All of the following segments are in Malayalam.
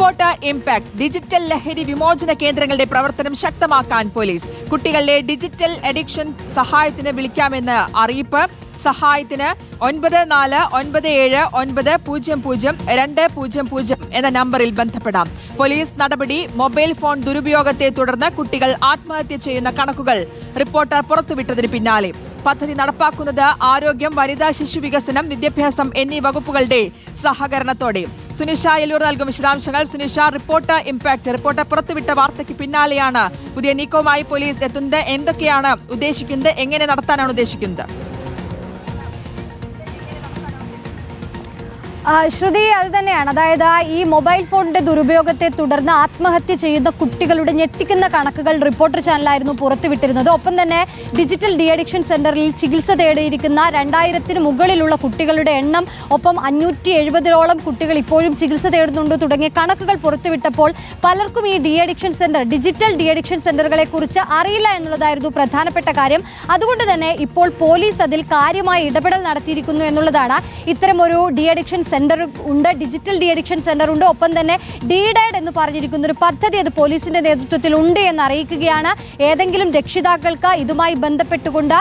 റിപ്പോർട്ട് ഇംപാക്ട് ഡിജിറ്റൽ ലഹരി വിമോചന കേന്ദ്രങ്ങളുടെ പ്രവർത്തനം ശക്തമാക്കാൻ പോലീസ്. കുട്ടികളുടെ ഡിജിറ്റൽ അഡിക്ഷൻ സഹായത്തിന് വിളിക്കാമെന്ന് അറിയിപ്പ്. സഹായത്തിന് 9497900200 എന്ന നമ്പറിൽ ബന്ധപ്പെടാം. പോലീസ് നടപടി. മൊബൈൽ ഫോൺ ദുരുപയോഗത്തെ തുടർന്ന് കുട്ടികൾ ആത്മഹത്യ ചെയ്യുന്ന കണക്കുകൾ റിപ്പോർട്ടർ പുറത്തുവിട്ടതിന് പിന്നാലെ പദ്ധതി നടപ്പാക്കുന്നത് ആരോഗ്യം, വനിതാ ശിശു വികസനം, വിദ്യാഭ്യാസം എന്നീ വകുപ്പുകളുടെ സഹകരണത്തോടെ. സുനിഷ എല്ലൂർ നൽകും വിശദാംശങ്ങൾ. സുനിഷ, റിപ്പോർട്ട് ഇംപാക്ട് റിപ്പോർട്ട് പുറത്തുവിട്ട വാർത്തയ്ക്ക് പിന്നാലെയാണ് പുതിയ നീക്കവുമായി പോലീസ് എത്തുന്നത്. എന്തൊക്കെയാണ് ഉദ്ദേശിക്കുന്നത്? എങ്ങനെ നടത്താനാണ് ഉദ്ദേശിക്കുന്നത്? ശ്രുതി, അത് തന്നെയാണ്. അതായത് ഈ മൊബൈൽ ഫോണിന്റെ ദുരുപയോഗത്തെ തുടർന്ന് ആത്മഹത്യ ചെയ്യുന്ന കുട്ടികളുടെ ഞെട്ടിക്കുന്ന കണക്കുകൾ റിപ്പോർട്ടർ ചാനലായിരുന്നു പുറത്തുവിട്ടിരുന്നത്. ഒപ്പം തന്നെ ഡിജിറ്റൽ ഡി അഡിക്ഷൻ സെന്ററിൽ ചികിത്സ തേടിയിരിക്കുന്ന 2000-ന് മുകളിലുള്ള കുട്ടികളുടെ എണ്ണം, ഒപ്പം 570-ഓളം കുട്ടികൾ ഇപ്പോഴും ചികിത്സ തേടുന്നുണ്ട് തുടങ്ങിയ കണക്കുകൾ പുറത്തുവിട്ടപ്പോൾ പലർക്കും ഈ ഡിജിറ്റൽ ഡി അഡിക്ഷൻ സെന്ററുകളെ കുറിച്ച് അറിയില്ല എന്നുള്ളതായിരുന്നു പ്രധാനപ്പെട്ട കാര്യം. അതുകൊണ്ട് തന്നെ ഇപ്പോൾ പോലീസ് അതിൽ കാര്യമായ ഇടപെടൽ നടത്തിയിരിക്കുന്നു എന്നുള്ളതാണ്. ഇത്തരമൊരു ഡി അഡിക്ഷൻ സെന്റർ ഉണ്ട്, ഡിജിറ്റൽ ഡി അഡിക്ഷൻ സെന്റർ ഉണ്ട്. ഒപ്പം തന്നെ DDAD എന്ന് പറഞ്ഞിരിക്കുന്ന ഒരു പദ്ധതി അത് പോലീസിന്റെ നേതൃത്വത്തിൽ ഉണ്ട് എന്ന് അറിയിക്കുകയാണ്. ഏതെങ്കിലും രക്ഷിതാക്കൾക്ക് ഇതുമായി ബന്ധപ്പെട്ടുകൊണ്ട്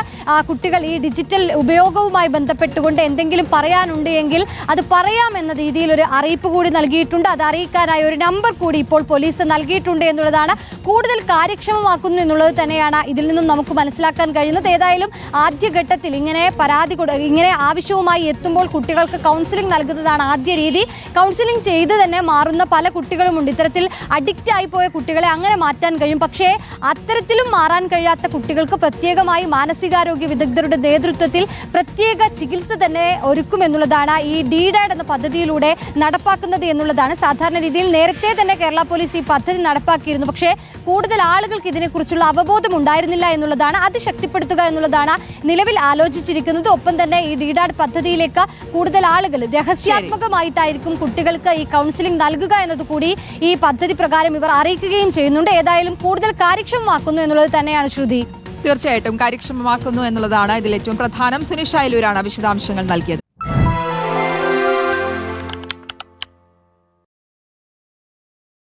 കുട്ടികൾ ഈ ഡിജിറ്റൽ ഉപയോഗവുമായി ബന്ധപ്പെട്ടുകൊണ്ട് എന്തെങ്കിലും പറയാനുണ്ട് എങ്കിൽ അത് പറയാമെന്ന രീതിയിൽ ഒരു അറിയിപ്പ് കൂടി നൽകിയിട്ടുണ്ട്. അത് അറിയിക്കാനായി ഒരു നമ്പർ കൂടി ഇപ്പോൾ പോലീസ് നൽകിയിട്ടുണ്ട് എന്നുള്ളതാണ്. കൂടുതൽ കാര്യക്ഷമമാക്കുന്നു എന്നുള്ളത് തന്നെയാണ് ഇതിൽ നിന്നും നമുക്ക് മനസ്സിലാക്കാൻ കഴിയുന്നത്. ഏതായാലും ആദ്യഘട്ടത്തിൽ ഇങ്ങനെ ആവശ്യവുമായി എത്തുമ്പോൾ കുട്ടികൾക്ക് കൗൺസിലിംഗ് നൽകുന്നതാണ് ആദ്യ രീതി. കൗൺസിലിംഗ് ചെയ്ത് തന്നെ മാറുന്ന പല കുട്ടികളുമുണ്ട്. ഇത്തരത്തിൽ അഡിക്റ്റ് ആയി പോയ കുട്ടികളെ അങ്ങനെ മാറ്റാൻ കഴിയും. പക്ഷേ അത്തരത്തിലും മാറാൻ കഴിയാത്ത കുട്ടികൾക്ക് പ്രത്യേകമായി മാനസികാരോഗ്യ വിദഗ്ധരുടെ നേതൃത്വത്തിൽ പ്രത്യേക ചികിത്സ തന്നെ ഒരുക്കുമെന്നുള്ളതാണ് ഈ DDAD എന്ന പദ്ധതിയിലൂടെ നടപ്പാക്കുന്നത് എന്നുള്ളതാണ്. സാധാരണ രീതിയിൽ നേരത്തെ തന്നെ കേരള പോലീസ് ഈ പദ്ധതി നടപ്പാക്കിയിരുന്നു. പക്ഷേ കൂടുതൽ ആളുകൾക്ക് ഇതിനെക്കുറിച്ചുള്ള അവബോധം ഉണ്ടായിരുന്നില്ല എന്നുള്ളതാണ്. അത് ശക്തിപ്പെടുത്തുക എന്നുള്ളതാണ് നിലവിൽ ആലോചിച്ചിരിക്കുന്നത്. ഒപ്പം തന്നെ ഈ DDAD പദ്ധതിയിലേക്ക് കൂടുതൽ ആളുകൾ രഹസ്യാത്മകമായിട്ടായിരിക്കും കുട്ടികൾക്ക് ഈ കൗൺസിലിംഗ് നൽകുക എന്നതുകൂടി ഈ പദ്ധതി പ്രകാരം ഇവർ അറിയിക്കുകയും ചെയ്യുന്നുണ്ട്. ഏതായാലും കൂടുതൽ കാര്യക്ഷമമാക്കുന്നു എന്നുള്ളത് തന്നെയാണ് ശ്രുതി. തീർച്ചയായിട്ടും കാര്യക്ഷമമാക്കുന്നു എന്നുള്ളതാണ് ഇതിൽ ഏറ്റവും പ്രധാനം. സുനിഷ എല്ലൂരാണ് വിശദാംശങ്ങൾ നൽകിയത്.